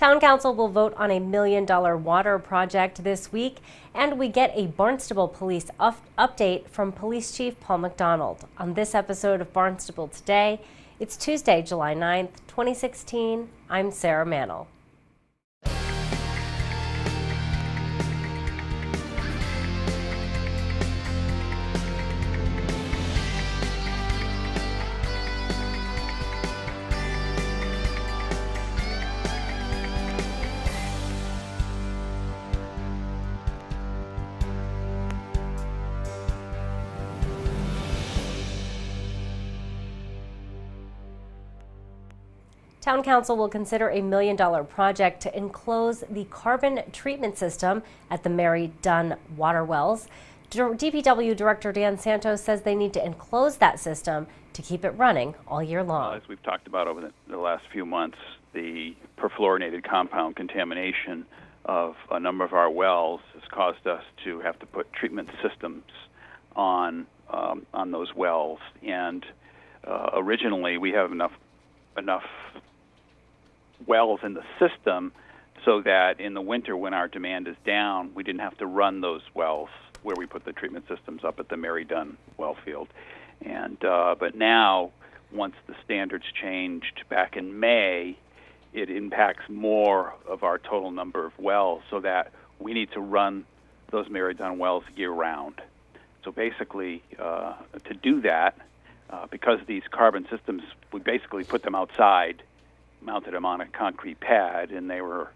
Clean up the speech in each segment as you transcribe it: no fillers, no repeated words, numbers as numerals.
Town Council will vote on a $1 million water project this week, and we get a Barnstable Police update from Police Chief Paul McDonald on this episode of Barnstable Today. It's Tuesday, July 9th, 2016. I'm Sarah Mannel. Town Council will consider a $1 million project to enclose the carbon treatment system at the Mary Dunn water wells. DPW Director Dan Santos says they need to enclose that system to keep it running all year long. As we've talked about over the last few months, the perfluorinated compound contamination of a number of our wells has caused us to have to put treatment systems on those wells. And originally, we have enough wells in the system so that in the winter when our demand is down, we didn't have to run those wells where we put the treatment systems up at the Mary Dunn well field. And but now, once the standards changed back in May, it impacts more of our total number of wells so that we need to run those Mary Dunn wells year-round. So basically, to do that, because these carbon systems, we basically put them outside, mounted them on a concrete pad, and they were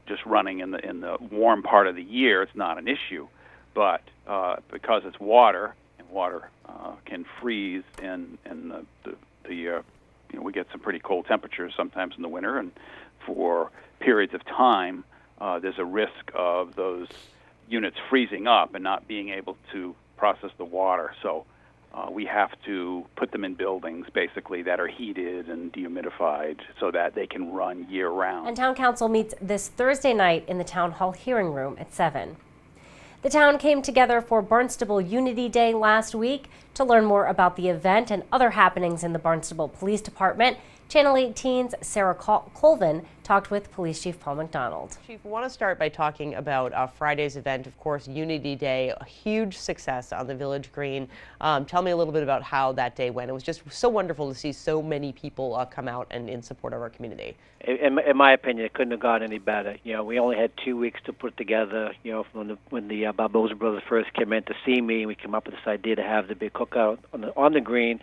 just running in the warm part of the year. It's not an issue, but because it's water, and water can freeze, and we get some pretty cold temperatures sometimes in the winter, and for periods of time, there's a risk of those units freezing up and not being able to process the water. So we have to put them in buildings, basically, that are heated and dehumidified so that they can run year-round. And Town Council meets this Thursday night in the Town Hall hearing room at 7. The town came together for Barnstable Unity Day last week. To learn more about the event and other happenings in the Barnstable Police Department, Channel 18's Sarah Colvin talked with Police Chief Paul McDonald. Chief, I want to start by talking about Friday's event, of course, Unity Day, a huge success on the Village Green. Tell me a little bit about how that day went. It was just so wonderful to see so many people come out and in support of our community. In my opinion, it couldn't have gone any better. You know, we only had 2 weeks to put it together. You know, when the Barbosa brothers first came in to see me, we came up with this idea to have the big cookout on the green.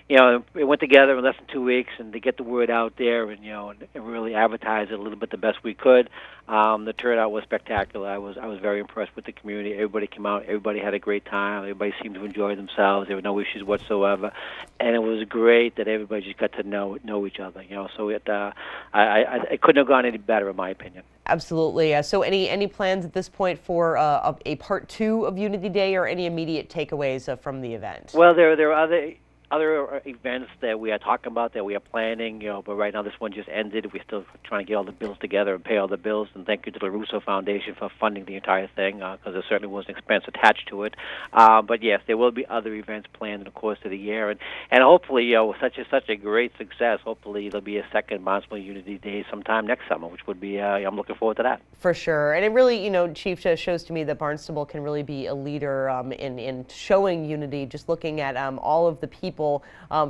You know, it went together in less than 2 weeks, and to get the word out there and and really advertise it a little bit the best we could. The turnout was spectacular. I was very impressed with the community. Everybody came out. Everybody had a great time. Everybody seemed to enjoy themselves. There were no issues whatsoever, and it was great that everybody just got to know each other. You know, so it couldn't have gone any better in my opinion. Absolutely. So any plans at this point for a part 2 of Unity Day, or any immediate takeaways from the event? Well, there are other events that we are talking about, that we are planning, but right now this one just ended. We're still trying to get all the bills together and pay all the bills, and thank you to the Russo Foundation for funding the entire thing, because there certainly was an expense attached to it. But yes, there will be other events planned in the course of the year, and hopefully, such a great success, hopefully there'll be a second Barnstable Unity Day sometime next summer, which would be, I'm looking forward to that. For sure. And it really, Chief, shows to me that Barnstable can really be a leader in showing unity, just looking at all of the people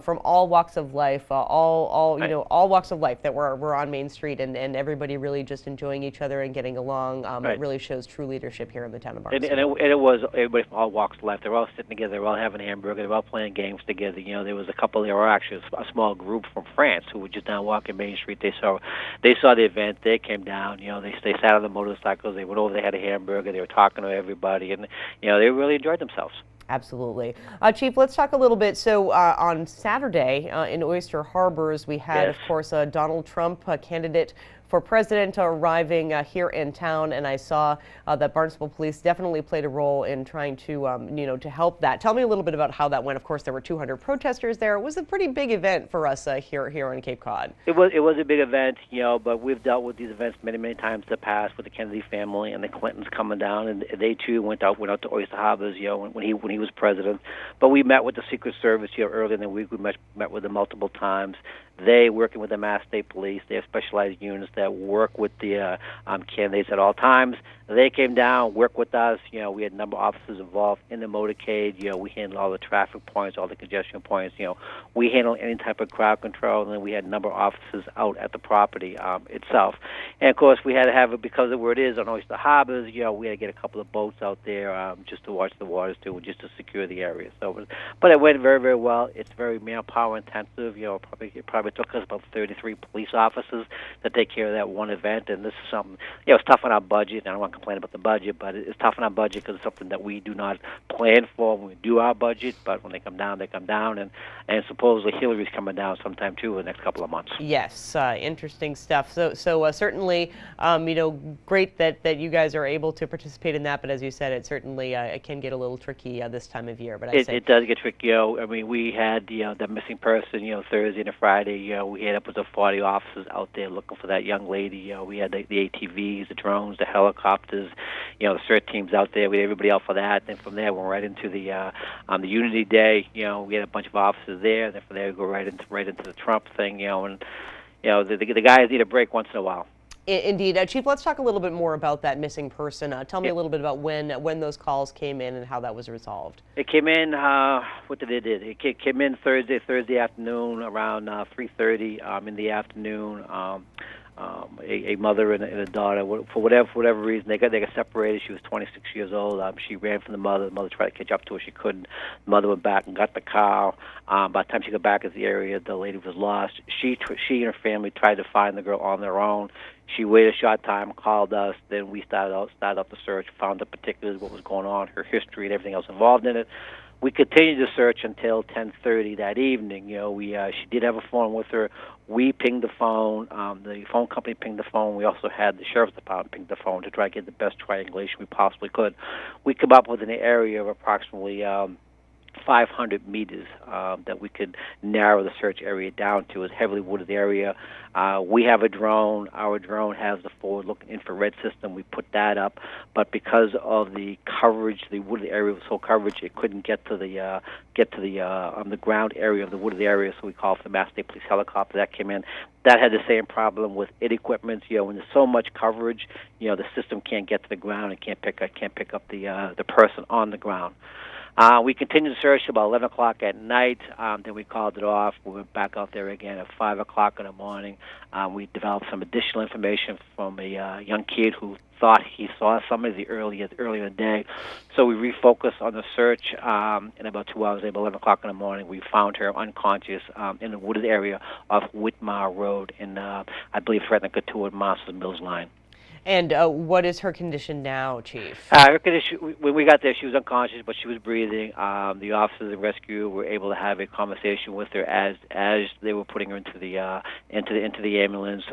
from all walks of life, all walks of life that were on Main Street, and everybody really just enjoying each other and getting along. Right. It really shows true leadership here in the town of Barnstable. And it was everybody from all walks of life. They were all sitting together. They were all having a hamburger. They were all playing games together. There was a couple. There were actually a small group from France who were just down walking Main Street. They saw the event. They came down. They sat on the motorcycles. They went over. They had a hamburger. They were talking to everybody, and they really enjoyed themselves. Absolutely. Chief, let's talk a little bit. So on Saturday in Oyster Harbors, we had, yes, of course, Donald Trump, candidate for president, arriving here in town, and I saw that Barnstable Police definitely played a role in trying to, to help that. Tell me a little bit about how that went. Of course, there were 200 protesters there. It was a pretty big event for us here on Cape Cod. It was a big event, but we've dealt with these events many times in the past with the Kennedy family and the Clintons coming down, and they too went out to Oyster Harbors, when he was president. But we met with the Secret Service earlier in the week. We met with them multiple times. They, working with the Mass State Police, they have specialized units that work with the candidates at all times. They came down, worked with us. We had a number of officers involved in the motorcade. We handled all the traffic points, all the congestion points. We handled any type of crowd control, and then we had a number of officers out at the property itself. And of course, we had to have it because of where it is on Oyster Harbors. We had to get a couple of boats out there just to watch the waters too, just to secure the area. So, but it went very, very well. It's very manpower intensive. It probably took us about 33 police officers to take care of that one event, and this is something. It's tough on our budget. I don't want to complain about the budget, but it's tough on our budget because it's something that we do not plan for when we do our budget. But when they come down, and supposedly Hillary's coming down sometime too in the next couple of months. Yes, interesting stuff. So certainly, great that you guys are able to participate in that. But as you said, it certainly it can get a little tricky this time of year. But it does get tricky. We had the missing person. Thursday and Friday. We had upwards of 40 officers out there looking for that young lady. We had the ATVs, the drones, the helicopters. The CERT teams out there. We had everybody out for that. Then from there, we went right into the Unity Day. We had a bunch of officers there. Then from there, we go right into the Trump thing. And the guys need a break once in a while. Indeed. Chief, let's talk a little bit more about that missing person. Tell me a little bit about when those calls came in and how that was resolved. It came in, what did it did? It came in Thursday afternoon around 3:30 in the afternoon. A mother and a daughter, for whatever reason, they got separated. She was 26 years old. She ran from the mother. The mother tried to catch up to her. She couldn't. The mother went back and got the car. By the time she got back to the area, the lady was lost. She and her family tried to find the girl on their own. She waited a short time, called us. Then we started out the search, found the particulars, what was going on, her history, and everything else involved in it. We continued the search until 10:30 that evening. She did have a phone with her. We pinged the phone. The phone company pinged the phone. We also had the sheriff's department ping the phone to try to get the best triangulation we possibly could. We come up with an area of approximately 500 meters that we could narrow the search area down to. It's a heavily wooded area. We have a drone. Our drone has the forward-looking infrared system. We put that up, but because of the coverage, the wooded area was so coverage, it couldn't get to the ground area of the wooded area. So we called for the Mass State Police helicopter that came in. That had the same problem with it equipment. When there's so much coverage, the system can't get to the ground and can't pick up the person on the ground. We continued the search about 11 o'clock at night. Then we called it off. We went back out there again at 5 o'clock in the morning. We developed some additional information from a young kid who thought he saw somebody earlier in the day. So we refocused on the search. In about 2 hours, about 11 o'clock in the morning, we found her unconscious in the wooded area of Whitmar Road, in I believe right in the Cotuit Masters Mills line. And what is her condition now, Chief? Her condition, when we got there, she was unconscious, but she was breathing. The officers in rescue were able to have a conversation with her as they were putting her into the ambulance.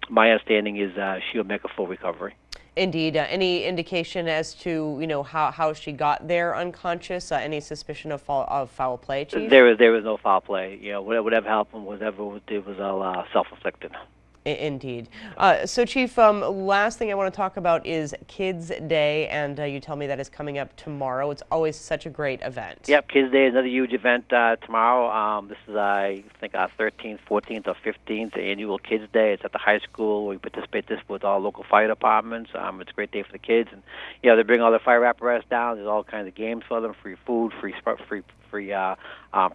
My understanding is she'll make a full recovery. Indeed. Any indication as to how she got there unconscious? Any suspicion of foul play, Chief? There was no foul play. Whatever happened, whatever we did was all self-inflicted. Indeed. So, Chief, last thing I want to talk about is Kids Day, and you tell me that is coming up tomorrow. It's always such a great event. Yep, Kids Day is another huge event tomorrow. This is, I think, our 13th, 14th, or 15th annual Kids Day. It's at the high school. We participate this with all local fire departments. It's a great day for the kids, and they bring all their fire apparatus down. There's all kinds of games for them, free food, free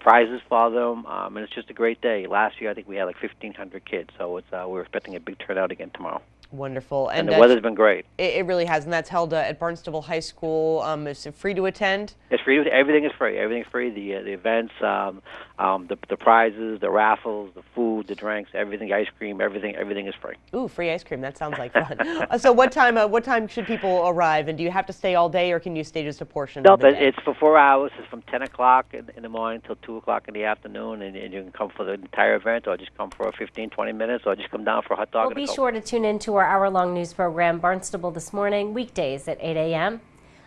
prizes for them, and it's just a great day. Last year, I think we had like 1,500 kids, so we're expecting a big turnout again tomorrow. Wonderful. And the weather's been great. It really has, and that's held at Barnstable High School. Is it free to attend? It's free. Everything is free. Everything's free. The events, the prizes, the raffles, the food, the drinks, everything, ice cream, everything is free. Ooh, free ice cream. That sounds like fun. So what time should people arrive, and do you have to stay all day, or can you stay just a portion of the day? It's for 4 hours. It's from 10 o'clock in the morning till 2 o'clock in the afternoon, and you can come for the entire event, or just come for 15, 20 minutes, or just come down for a hot dog. Well, be sure to tune in to our hour-long news program, Barnstable This Morning, weekdays at 8 a.m.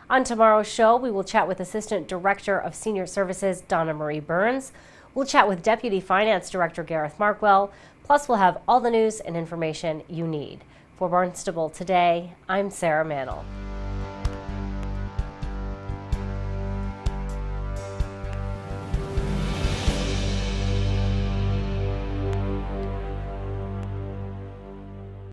On tomorrow's show, we will chat with Assistant Director of Senior Services, Donna Marie Burns. We'll chat with Deputy Finance Director Gareth Markwell. Plus, we'll have all the news and information you need. For Barnstable Today, I'm Sarah Mantle.